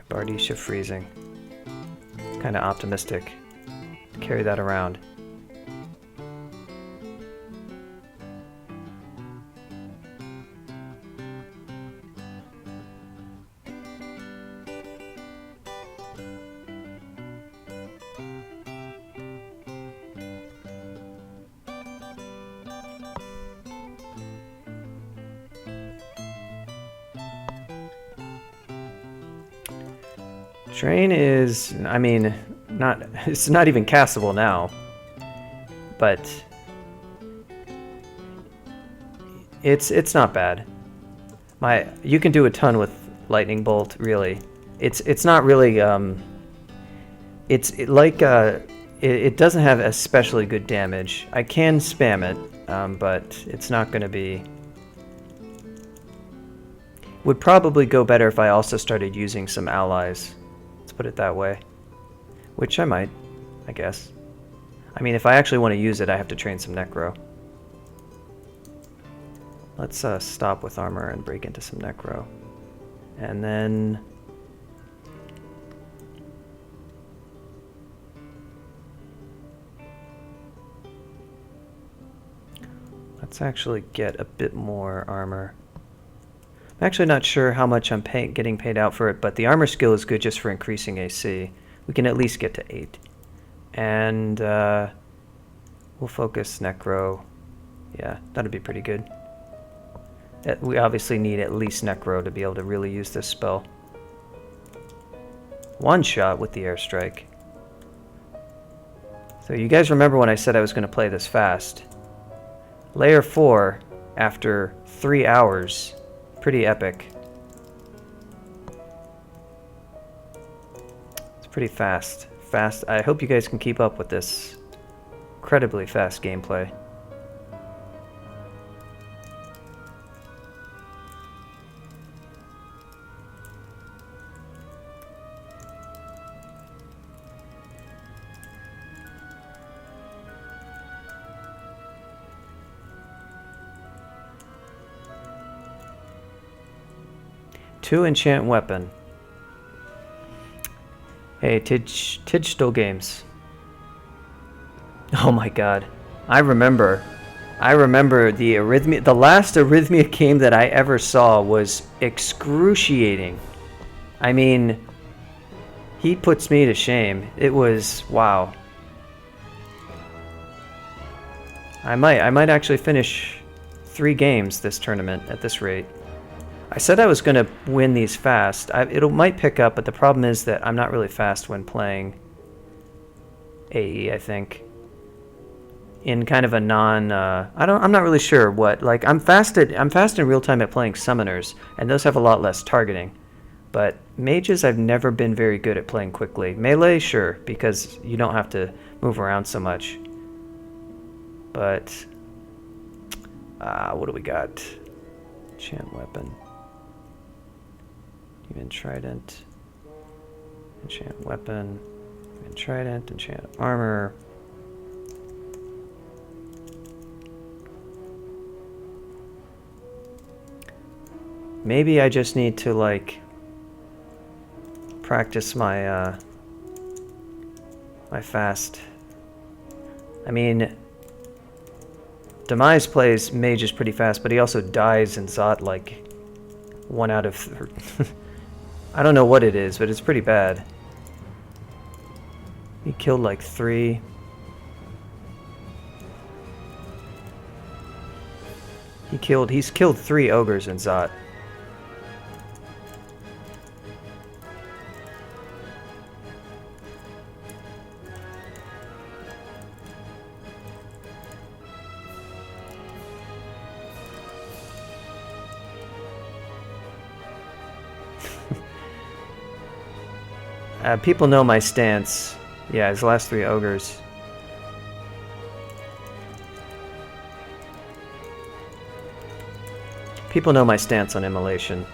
Bardisha freezing. Kind of optimistic to carry that around. Drain is, I mean, it's not even castable now, but it's not bad. You can do a ton with Lightning Bolt, really. It's not really it doesn't have especially good damage. I can spam it, but it's not going to be. Would probably go better if I also started using some allies. Put it that way, which I might, I guess. I mean, if I actually want to use it, I have to train some Necro. Let's stop with armor and break into some Necro. And then let's actually get a bit more armor. I'm actually not sure how much I'm getting paid out for it, but the armor skill is good just for increasing AC. We can at least get to 8. And we'll focus Necro. Yeah, that'd be pretty good. We obviously need at least Necro to be able to really use this spell. One shot with the airstrike. So you guys remember when I said I was going to play this fast. Layer 4, after 3 hours... Pretty epic. It's pretty fast. I hope you guys can keep up with this incredibly fast gameplay. Two enchant weapon. Hey, Tidge still games. Oh my god. I remember the Arrhythmia. The last Arrhythmia game that I ever saw was excruciating. I mean, he puts me to shame. It was, wow. I might actually finish 3 games this tournament at this rate. I said I was going to win these fast. It might pick up, but the problem is that I'm not really fast when playing AE, I think. In kind of a non... I'm not really sure what... Like, I'm fast in real time at playing summoners, and those have a lot less targeting. But mages, I've never been very good at playing quickly. Melee, sure, because you don't have to move around so much. But... what do we got? Enchant weapon. Even trident, enchant weapon, even trident, enchant armor. Maybe I just need to like practice my my fast. I mean, Demise plays mages pretty fast, but he also dies in Zot like 1 out of I don't know what it is, but it's pretty bad. He killed like 3. He's killed 3 ogres in Zot. People know my stance. Yeah, his last 3 ogres. People know my stance on immolation.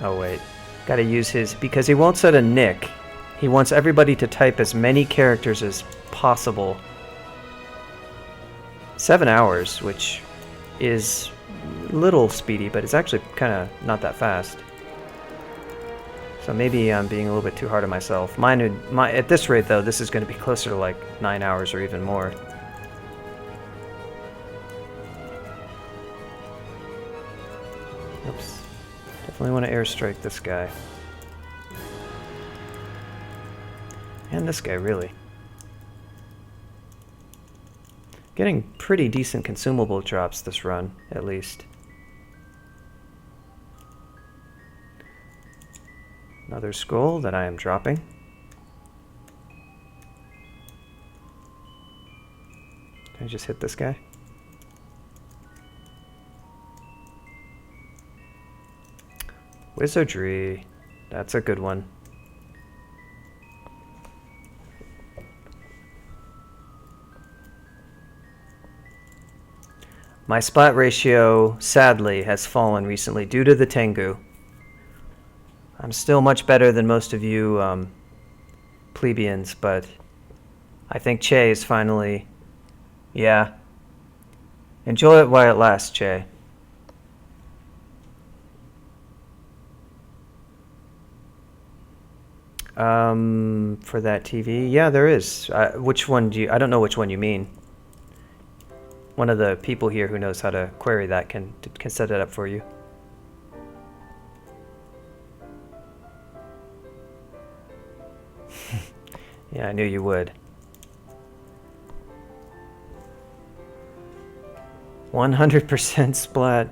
Oh wait, gotta use his, because he won't set a nick. He wants everybody to type as many characters as possible. 7 hours, which is a little speedy, but it's actually kind of not that fast. So maybe I'm being a little bit too hard on myself. At this rate, though, this is going to be closer to like 9 hours or even more. Oops. Definitely want to airstrike this guy. And this guy, really. Getting pretty decent consumable drops this run, at least. Another scroll that I am dropping. Can I just hit this guy? Wizardry. That's a good one. My splat ratio, sadly, has fallen recently due to the Tengu. I'm still much better than most of you plebeians, but I think Che is finally... Yeah. Enjoy it while it lasts, Che. For that TV? Yeah, there is. Which one do you... I don't know which one you mean. One of the people here who knows how to query that can set it up for you. Yeah, I knew you would. 100% splat.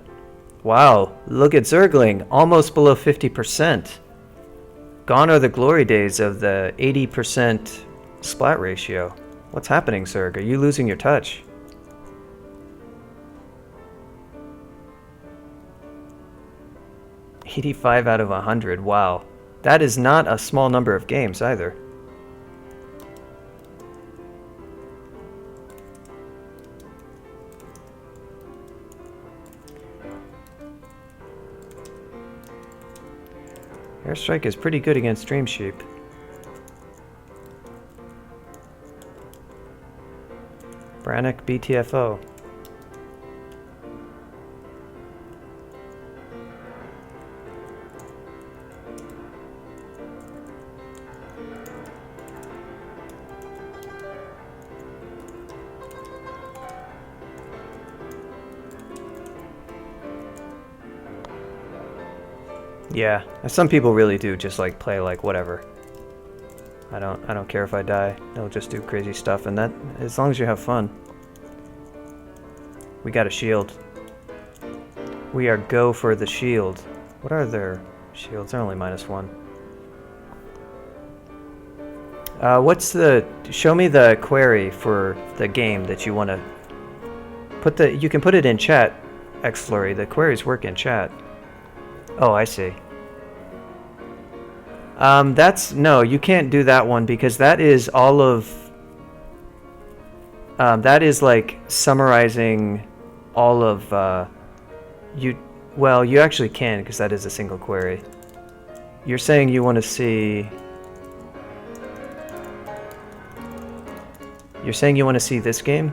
Wow, look at Zergling, almost below 50%. Gone are the glory days of the 80% splat ratio. What's happening, Zerg? Are you losing your touch? $85 out of 100, wow. That is not a small number of games either. Airstrike is pretty good against Dream Sheep. Brannick BTFO. Yeah, some people really do just like play like whatever. I don't care if I die. They'll just do crazy stuff, and that, as long as you have fun. We got a shield. We are go for the shield. What are their shields? They're only -1. What's the... Show me the query for the game that you want to... Put the... You can put it in chat, Xflurry. The queries work in chat. Oh, I see. No, you can't do that one because that is all of... that is like summarizing all of... Well, you actually can because that is a single query. You're saying you want to see... You're saying you want to see this game?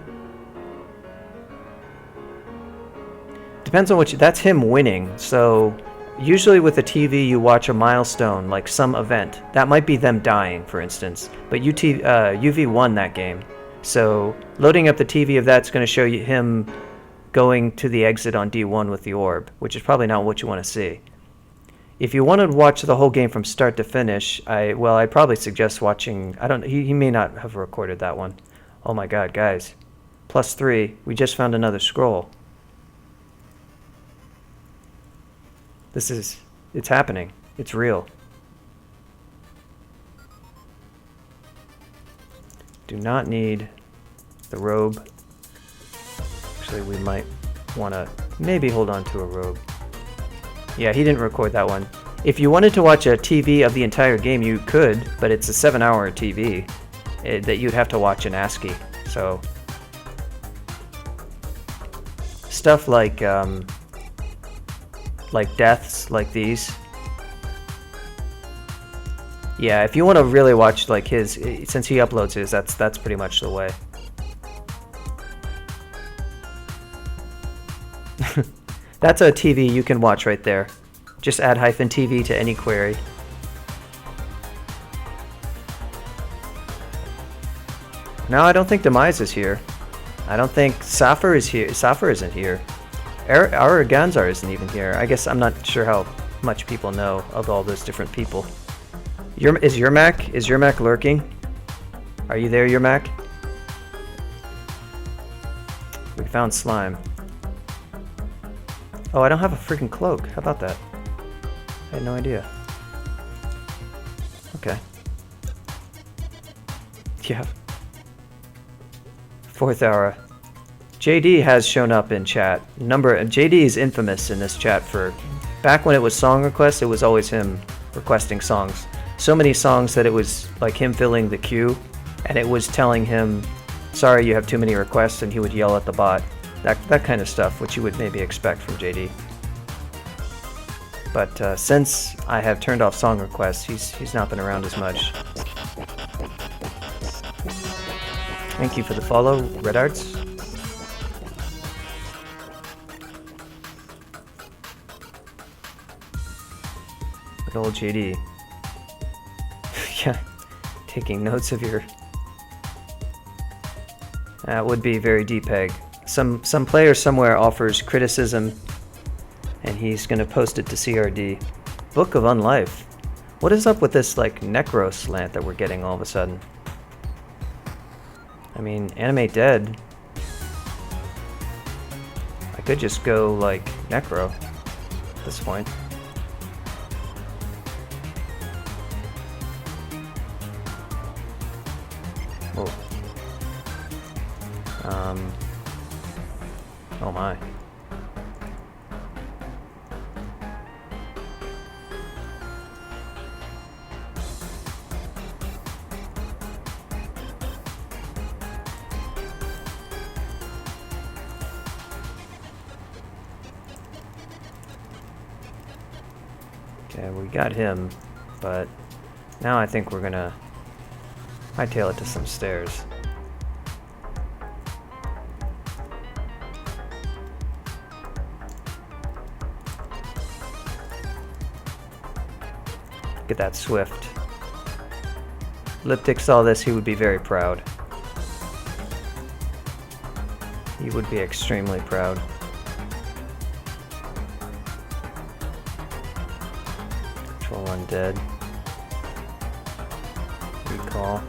Depends on what you... That's him winning, so... Usually with a TV you watch a milestone, like some event. That might be them dying, for instance. But UV won that game. So loading up the TV of that's going to show you him going to the exit on D1 with the orb, which is probably not what you want to see. If you want to watch the whole game from start to finish, I'd probably suggest watching... He may not have recorded that one. Oh my god, guys. +3. We just found another scroll. It's happening. It's real. Do not need the robe. Actually, we might want to maybe hold on to a robe. Yeah, he didn't record that one. If you wanted to watch a TV of the entire game, you could, but it's a 7-hour TV that you'd have to watch in ASCII. So, stuff like deaths like these. Yeah, if you want to really watch like his, since he uploads his, that's pretty much the way. That's a TV you can watch right there. Just add -TV to any query. No, I don't think Demise is here. I don't think Safar is here. Safar isn't here. Araganzar isn't even here. I guess I'm not sure how much people know of all those different people. Is Yermak lurking? Are you there, Yermak? We found slime. Oh, I don't have a freaking cloak. How about that? I had no idea. Okay. Yeah. 4th hour. JD has shown up in chat. JD is infamous in this chat for... Back when it was song requests, it was always him requesting songs. So many songs that it was like him filling the queue, and it was telling him, sorry, you have too many requests, and he would yell at the bot. That kind of stuff, which you would maybe expect from JD. But since I have turned off song requests, he's not been around as much. Thank you for the follow, Red Arts. Good old JD. Yeah, taking notes of your... That would be very DPEG. Some player somewhere offers criticism, and he's gonna post it to CRD. Book of Unlife. What is up with this like necro slant that we're getting all of a sudden? I mean, Animate Dead. I could just go like necro at this point. Oh. Oh my. Okay, we got him, but now I think we're gonna hightail it to some stairs. Look at that Swift. Liptic saw this, he would be very proud. He would be extremely proud. Control Undead. Recall.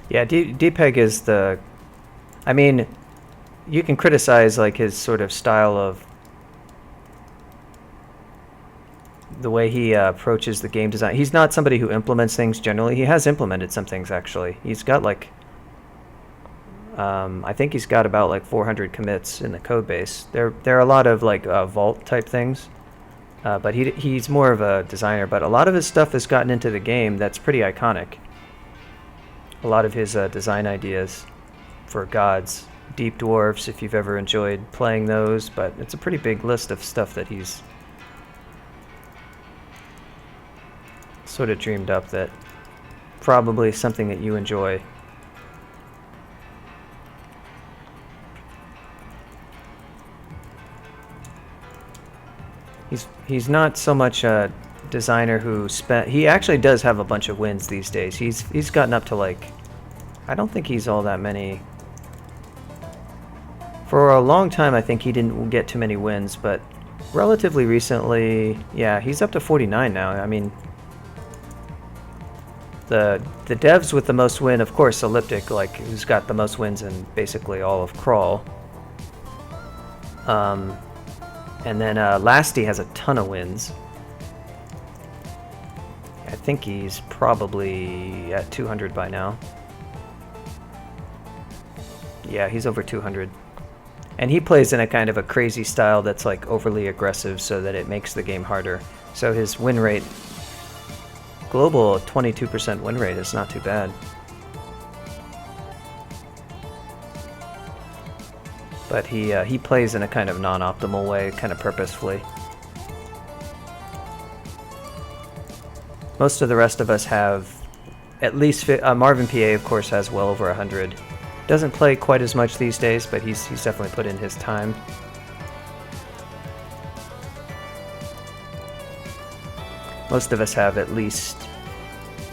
Yeah, DPEG is the... I mean, you can criticize like his sort of style of the way he approaches the game design. He's not somebody who implements things generally. He has implemented some things actually. He's got like... I think he's got about like 400 commits in the code base. There are a lot of like vault type things, but he's more of a designer. But a lot of his stuff has gotten into the game that's pretty iconic. A lot of his design ideas for gods, deep dwarfs, if you've ever enjoyed playing those, but it's a pretty big list of stuff that he's sort of dreamed up that probably something that you enjoy. He's not so much a designer who he actually does have a bunch of wins these days. He's gotten up to like, I don't think he's all that many. For a long time I think he didn't get too many wins, but relatively recently, yeah, he's up to 49 now. I mean, the devs with the most win, of course, Elliptic, like who's got the most wins in basically all of Crawl. And then Lasty has a ton of wins. I think he's probably at 200 by now. Yeah, he's over 200. And he plays in a kind of a crazy style that's like overly aggressive so that it makes the game harder. So his win rate, global 22% win rate is not too bad. but he plays in a kind of non-optimal way, kind of purposefully. Most of the rest of us have at least Marvin PA, of course, has well over 100. Doesn't play quite as much these days, but he's definitely put in his time. Most of us have at least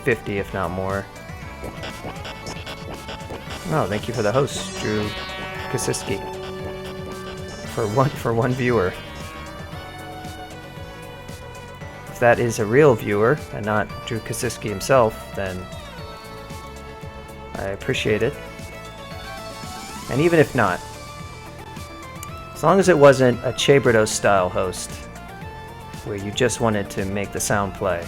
50, if not more. Oh, thank you for the host, Drew Kasiski. For one viewer. If that is a real viewer and not Drew Kasiski himself, then I appreciate it. And even if not, as long as it wasn't a Chaberdos style host, where you just wanted to make the sound play.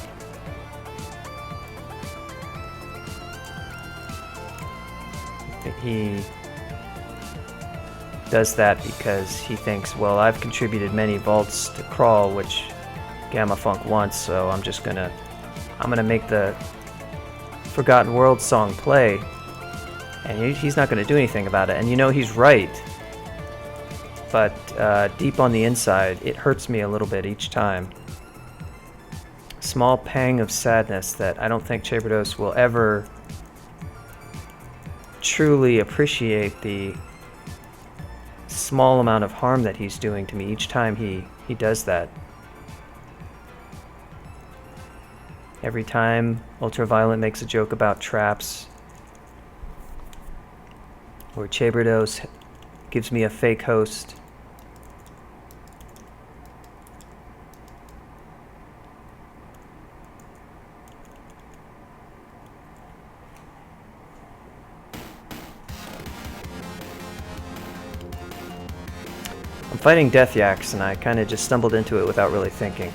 He does that because he thinks, well, I've contributed many vaults to Crawl, which Gamma Funk wants, so I'm gonna make the Forgotten World song play, and he's not gonna do anything about it. And you know, he's right. But deep on the inside, it hurts me a little bit each time. Small pang of sadness that I don't think Chaberdos will ever truly appreciate the small amount of harm that he's doing to me each time he does that. Every time Ultraviolet makes a joke about traps, or Chaberdos gives me a fake host, I'm fighting Death Yaks, and I kind of just stumbled into it without really thinking.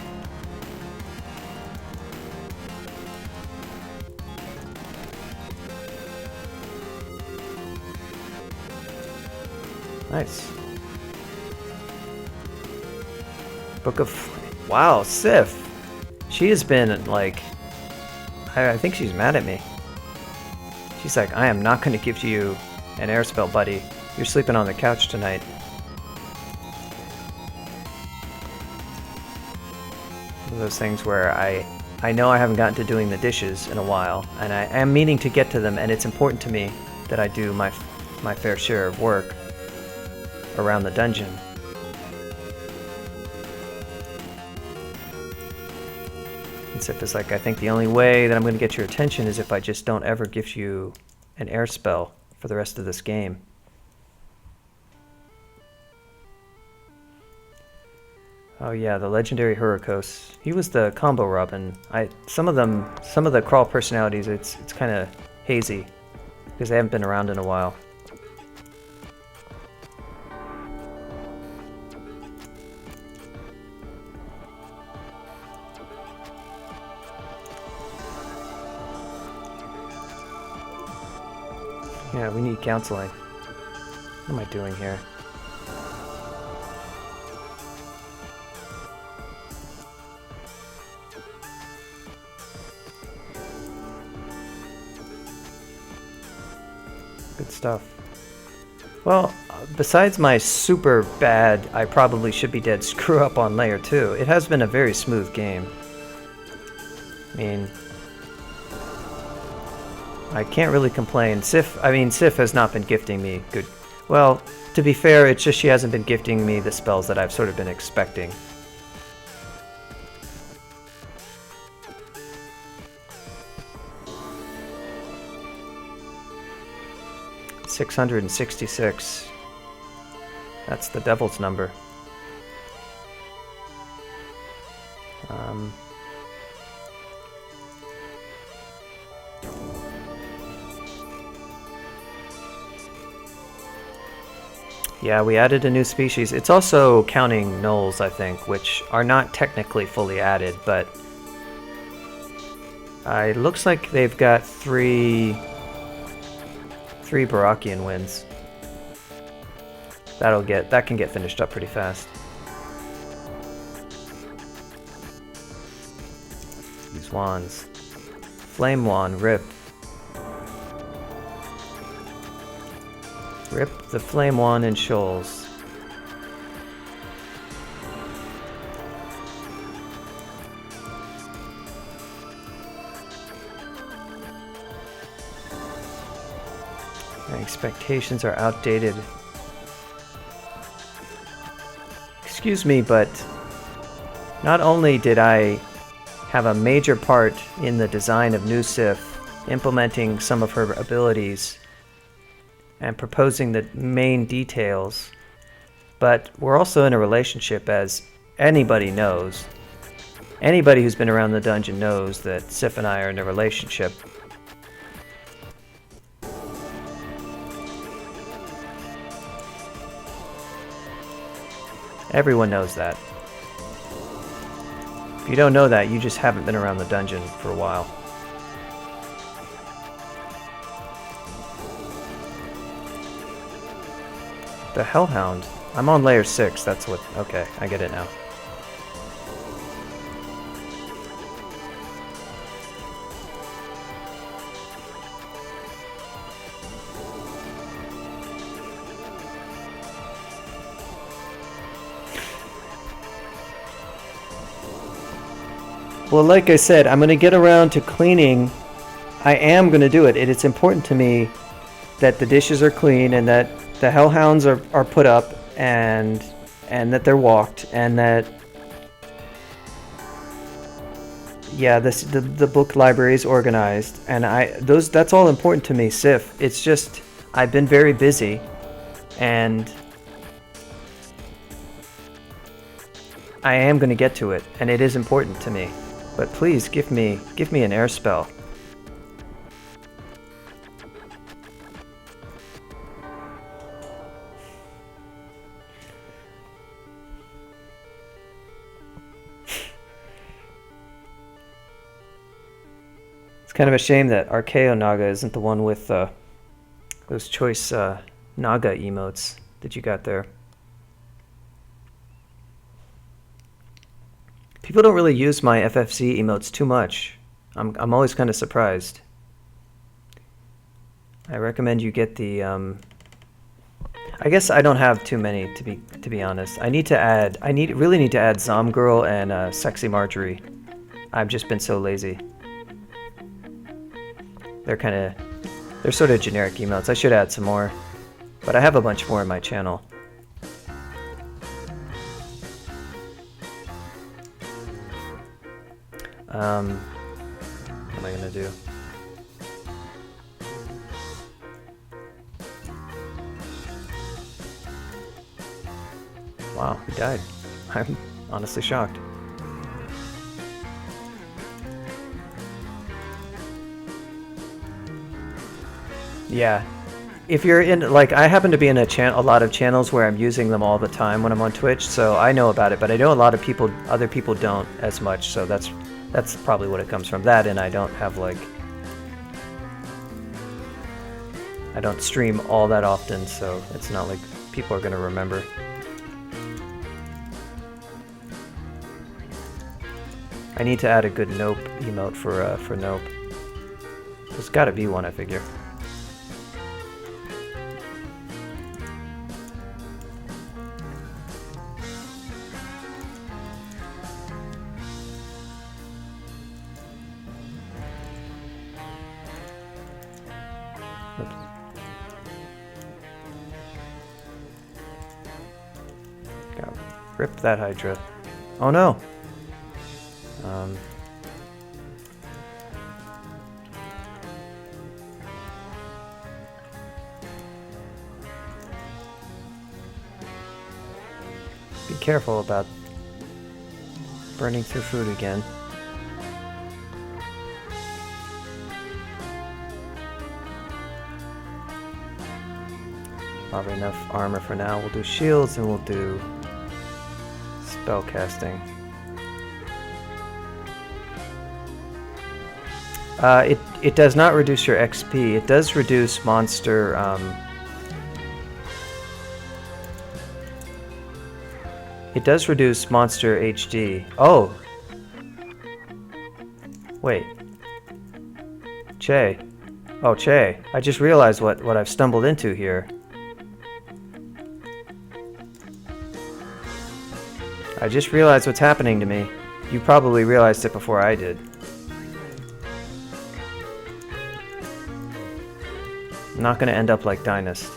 Nice. Book of... Wow, Sif! She has been, like... I think she's mad at me. She's like, I am not going to give you an air spell, buddy. You're sleeping on the couch tonight. One of those things where I know I haven't gotten to doing the dishes in a while, and I am meaning to get to them, and it's important to me that I do my fair share of work around the dungeon. And Sif is like, I think the only way that I'm going to get your attention is if I just don't ever give you an air spell for the rest of this game. Oh yeah, the legendary Hurricos. He was the combo Robin. Some of the Crawl personalities, it's kind of hazy because they haven't been around in a while. Yeah, we need counseling. What am I doing here? Good stuff. Well, besides my super bad, I probably should be dead screw up on layer 2, it has been a very smooth game. I mean, I can't really complain. Sif has not been gifting me good... Well, to be fair, it's just she hasn't been gifting me the spells that I've sort of been expecting. $666. That's the devil's number. Yeah, we added a new species. It's also counting gnolls, I think, which are not technically fully added, but it looks like they've got three Barakian wins. That can get finished up pretty fast. These wands. Flame wand, rip. Rip the flame wand in shoals. My expectations are outdated. Excuse me, but not only did I have a major part in the design of New Sif, implementing some of her abilities and proposing the main details, but we're also in a relationship, as anybody knows. Anybody who's been around the dungeon knows that Sif and I are in a relationship. Everyone knows that. If you don't know that, you just haven't been around the dungeon for a while. The Hellhound. I'm on layer 6, that's what... Okay, I get it now. Well, like I said, I'm going to get around to cleaning. I am going to do it. It's important to me that the dishes are clean and that the hellhounds are put up and that they're walked and that, yeah, the book library is organized, and that's all important to me, Sif. It's just I've been very busy and I am going to get to it, and it is important to me. But please give me an air spell. It's kind of a shame that Archaeo Naga isn't the one with those choice Naga emotes that you got there. People don't really use my FFC emotes too much. I'm always kind of surprised. I recommend you get the I guess I don't have too many to be honest. I really need to add Zomgirl and Sexy Marjorie. I've just been so lazy. They're sort of generic emotes. I should add some more, but I have a bunch more in my channel. What am I gonna do? Wow, he died. I'm honestly shocked. Yeah. If you're in, like, I happen to be in a lot of channels where I'm using them all the time when I'm on Twitch, so I know about it, but I know a lot of people, other people don't as much, so that's probably what it comes from. That, and I don't have, like, I don't stream all that often, so it's not like people are gonna remember. I need to add a good Nope emote for Nope. There's gotta be one, I figure. Rip that Hydra. Oh no! Be careful about burning through food again. Probably enough armor for now. We'll do shields and we'll do spell casting. It does not reduce your XP. It does reduce monster it does reduce monster HD. Oh! Wait. Che. Oh, Che. I just realized what I've stumbled into here. I just realized what's happening to me. You probably realized it before I did. I'm not going to end up like Dynast.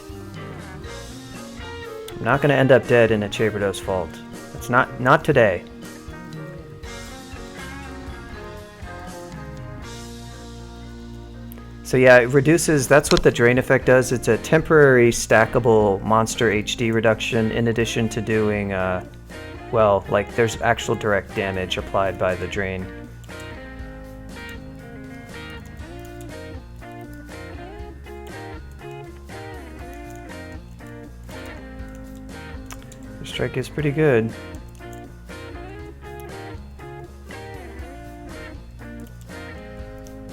I'm not going to end up dead in a Chaverdos Fault. It's not today. So yeah, it reduces, that's what the drain effect does. It's a temporary stackable monster HD reduction in addition to doing, well, like there's actual direct damage applied by the drain. The strike is pretty good.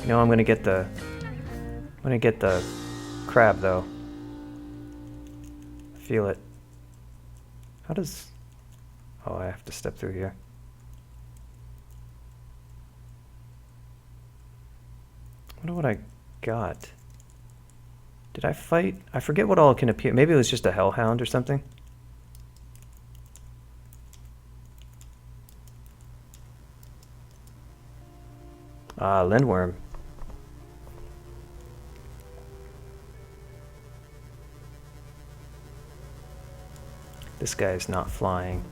You know, I'm gonna get the crab though. Feel it. How does... Oh, I have to step through here. I wonder what I got. Did I fight? I forget what all can appear. Maybe it was just a hellhound or something. Ah, Lindworm. This guy is not flying.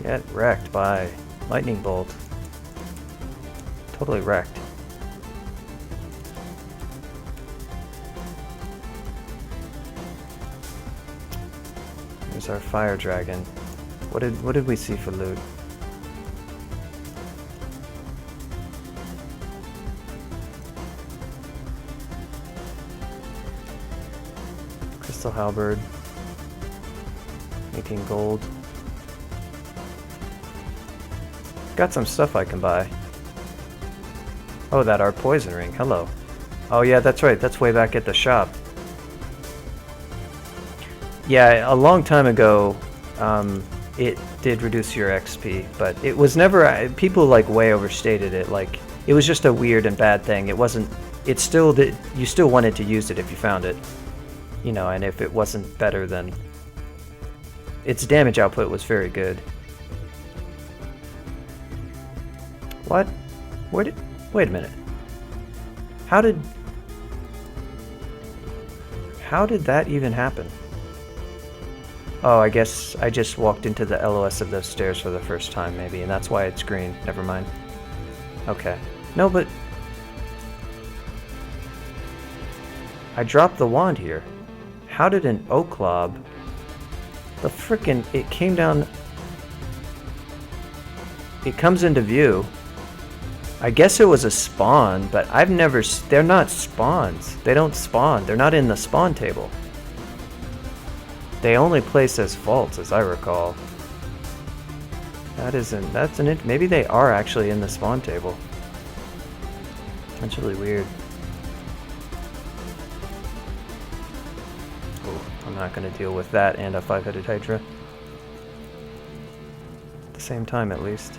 Get wrecked by lightning bolt. Totally wrecked. Here's our fire dragon. What did we see for loot? Crystal halberd. 18 gold. Got some stuff I can buy. Oh, that art poison ring. Hello. Oh yeah, that's right. That's way back at the shop. Yeah, a long time ago, it did reduce your XP, but it was never... People like way overstated it. Like, it was just a weird and bad thing. It wasn't... It still did... You still wanted to use it if you found it. You know, and if it wasn't better than... Its damage output was very good. What? Where did... Wait a minute. How did that even happen? Oh, I guess I just walked into the LOS of those stairs for the first time, maybe, and that's why it's green. Never mind. Okay. No, but... I dropped the wand here. How did an oak lob... The frickin'... It came down... It comes into view. I guess it was a spawn, but I've never... They're not spawns. They don't spawn. They're not in the spawn table. They only place as faults, as I recall. That isn't... That's an... Maybe they are actually in the spawn table. That's really weird. Oh, I'm not going to deal with that and a 5-headed Hydra. At the same time, at least.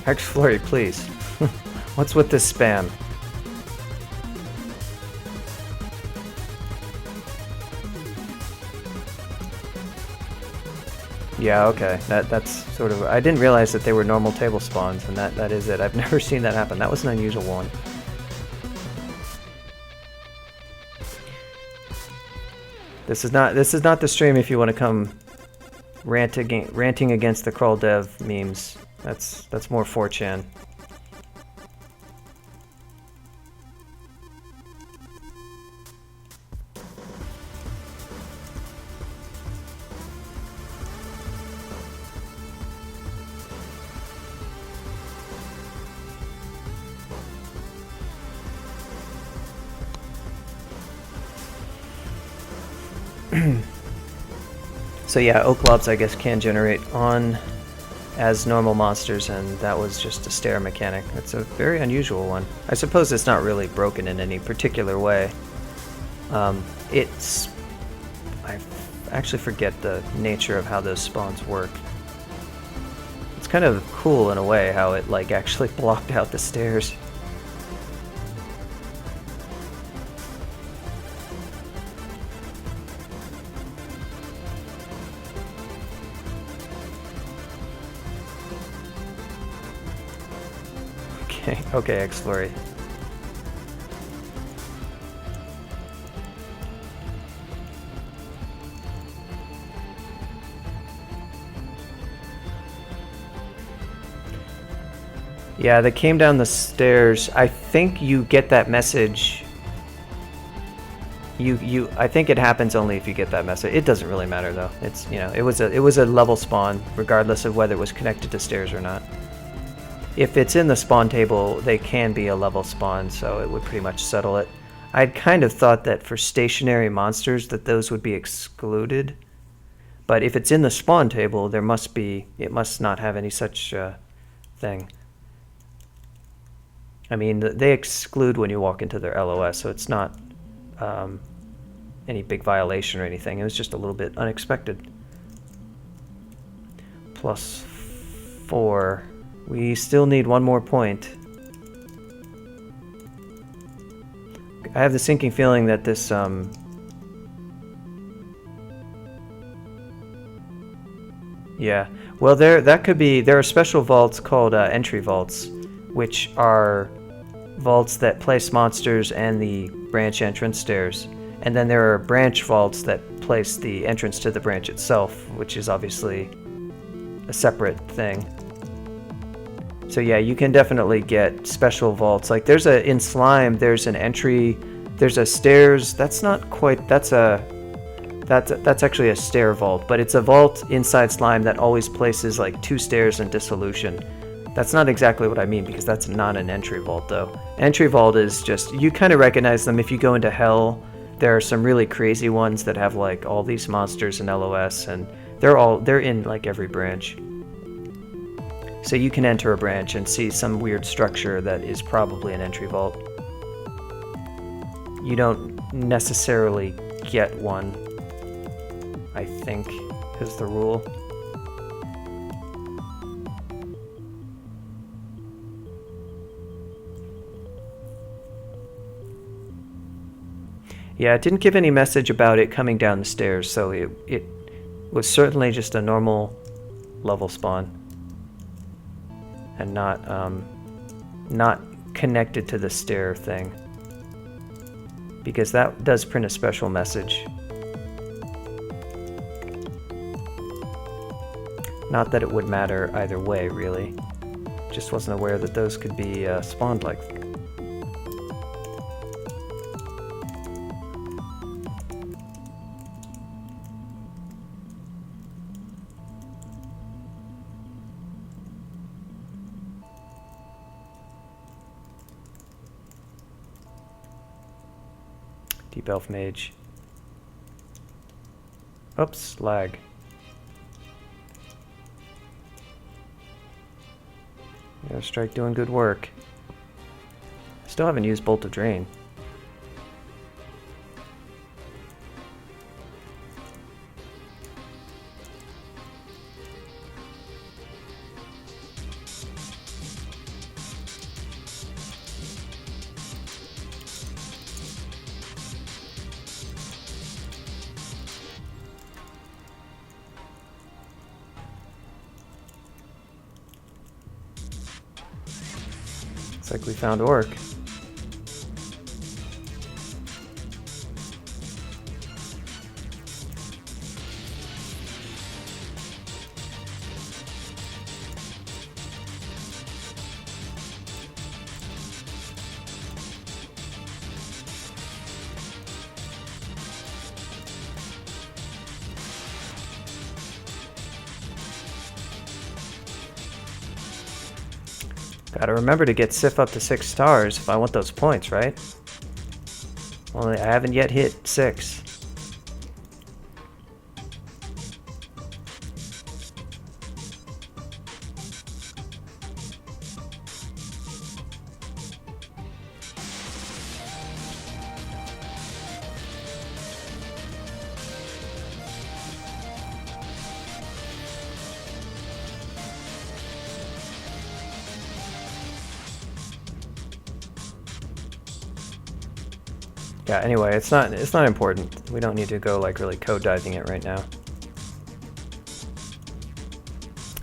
Hex Flurry, please. What's with this spam? Yeah, okay. That's sort of... I didn't realize that they were normal table spawns, and that is it. I've never seen that happen. That was an unusual one. This is not the stream if you want to come ranting against the crawl dev memes. That's more 4chan. So yeah, oak globs I guess can generate on as normal monsters, and that was just a stair mechanic. It's a very unusual one. I suppose it's not really broken in any particular way. I actually forget the nature of how those spawns work. It's kind of cool in a way how it like actually blocked out the stairs. Okay, Explory. Yeah, they came down the stairs. I think you get that message. I think it happens only if you get that message. It doesn't really matter though. It's, you know, it was a level spawn regardless of whether it was connected to stairs or not. If it's in the spawn table, they can be a level spawn, so it would pretty much settle it. I'd kind of thought that for stationary monsters that those would be excluded. But if it's in the spawn table, it must not have any such thing. I mean, they exclude when you walk into their LOS, so it's not any big violation or anything. It was just a little bit unexpected. +4. We still need one more point. I have the sinking feeling that this yeah. Well, there are special vaults called entry vaults, which are vaults that place monsters and the branch entrance stairs. And then there are branch vaults that place the entrance to the branch itself, which is obviously a separate thing. So yeah, you can definitely get special vaults. Like in Slime, there's an entry, there's a stairs. That's not quite. That's actually a stair vault, but it's a vault inside Slime that always places like 2 stairs in Dissolution. That's not exactly what I mean because that's not an entry vault though. Entry vault is just, you kind of recognize them if you go into Hell. There are some really crazy ones that have like all these monsters in LOS, and they're in like every branch. So you can enter a branch and see some weird structure that is probably an entry vault. You don't necessarily get one, I think, is the rule. Yeah, it didn't give any message about it coming down the stairs, so it was certainly just a normal level spawn. And not connected to the stair thing, because that does print a special message. Not that it would matter either way, really. Just wasn't aware that those could be spawned like. Deep Elf Mage. Oops, lag. Airstrike doing good work. Still haven't used Bolt of Drain. Looks like we found Orc. Gotta remember to get Sif up to 6 stars if I want those points, right? Only I haven't yet hit 6. Yeah, anyway, it's not important. We don't need to go like really code diving it right now.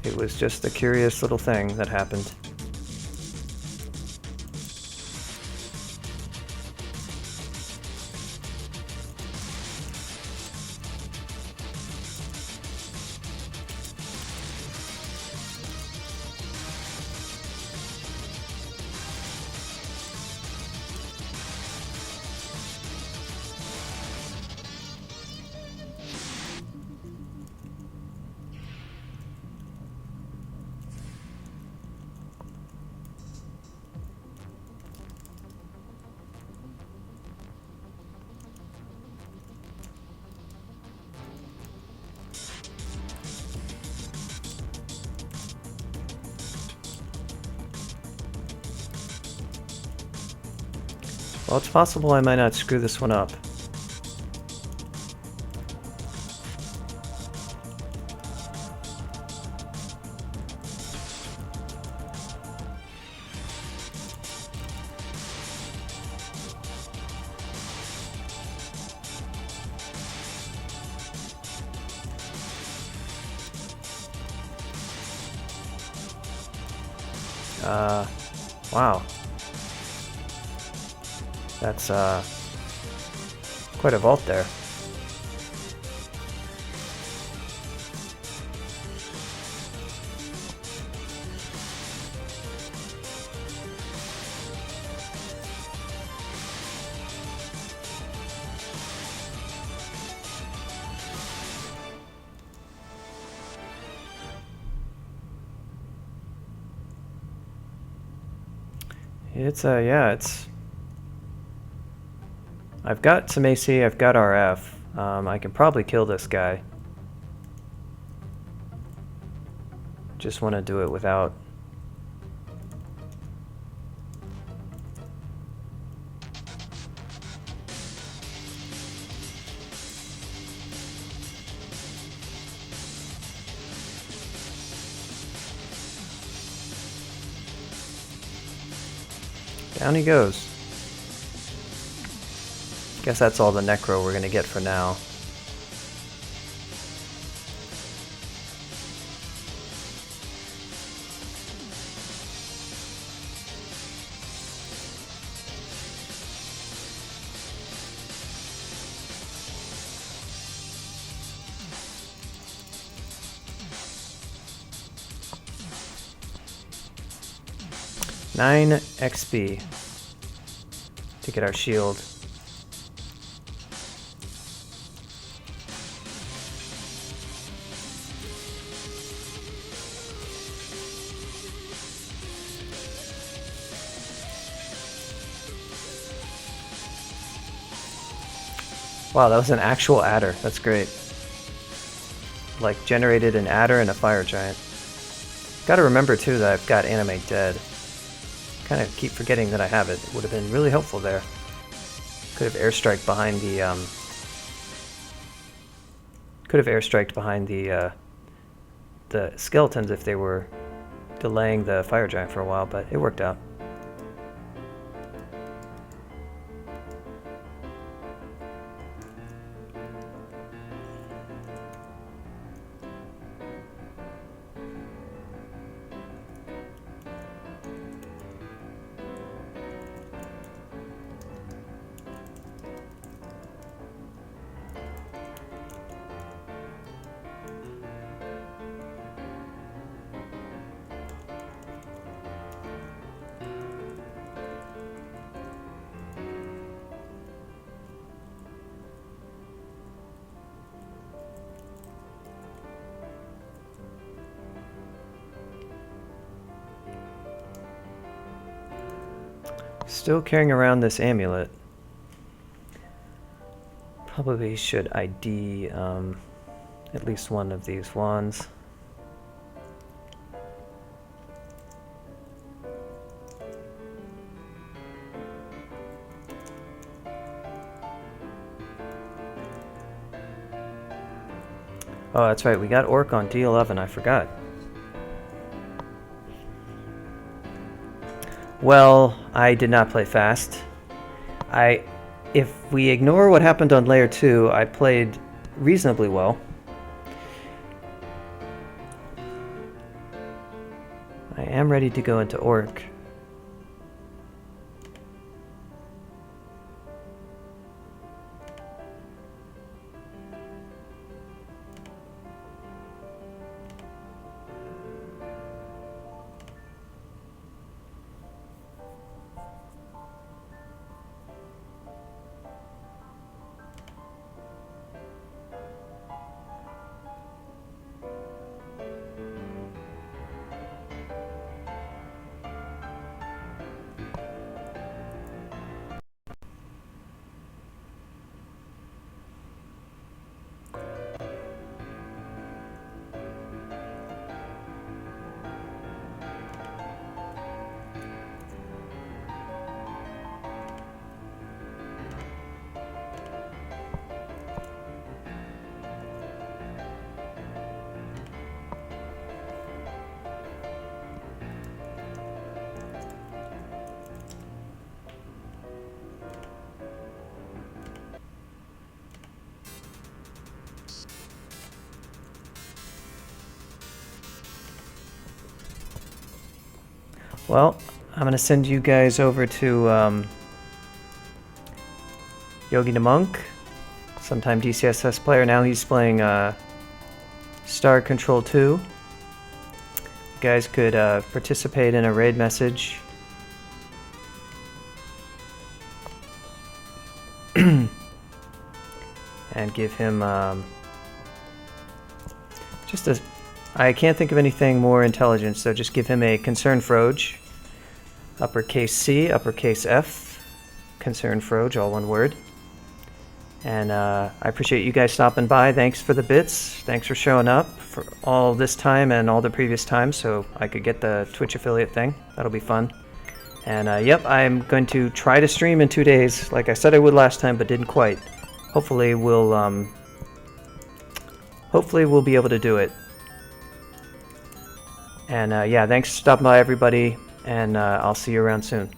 It was just a curious little thing that happened. Well, it's possible I might not screw this one up. Wow. That's, quite a vault there. It's, yeah, it's... I've got some AC, I've got RF. I can probably kill this guy. Just want to do it without... Down he goes. Guess that's all the necro we're gonna get for now. Nine XP to get our shield. Wow, that was an actual adder. That's great. Like, generated an adder and a fire giant. Gotta remember, too, that I've got Animate Dead. Kind of keep forgetting that I have it. It would have been really helpful there. Could have airstriked behind the, Could have airstriked behind the skeletons if they were delaying the fire giant for a while, but it worked out. Still carrying around this amulet. Probably should ID at least one of these wands. Oh, that's right, we got Orc on D11, I forgot. Well, I did not play fast. if we ignore what happened on layer 2, I played reasonably well. I am ready to go into Orc. Well, I'm going to send you guys over to Yogi the Monk, sometime DCSS player. Now he's playing Star Control 2. You guys could participate in a raid message. And give him just a... I can't think of anything more intelligent, so just give him a Concern Froge. Uppercase C, uppercase F. Concern Froge, all one word. And I appreciate you guys stopping by. Thanks for the bits. Thanks for showing up for all this time and all the previous times so I could get the Twitch affiliate thing. That'll be fun. And yep, I'm going to try to stream in 2 days, like I said I would last time, but didn't quite. Hopefully we'll be able to do it. And yeah, thanks for stopping by, everybody, and I'll see you around soon.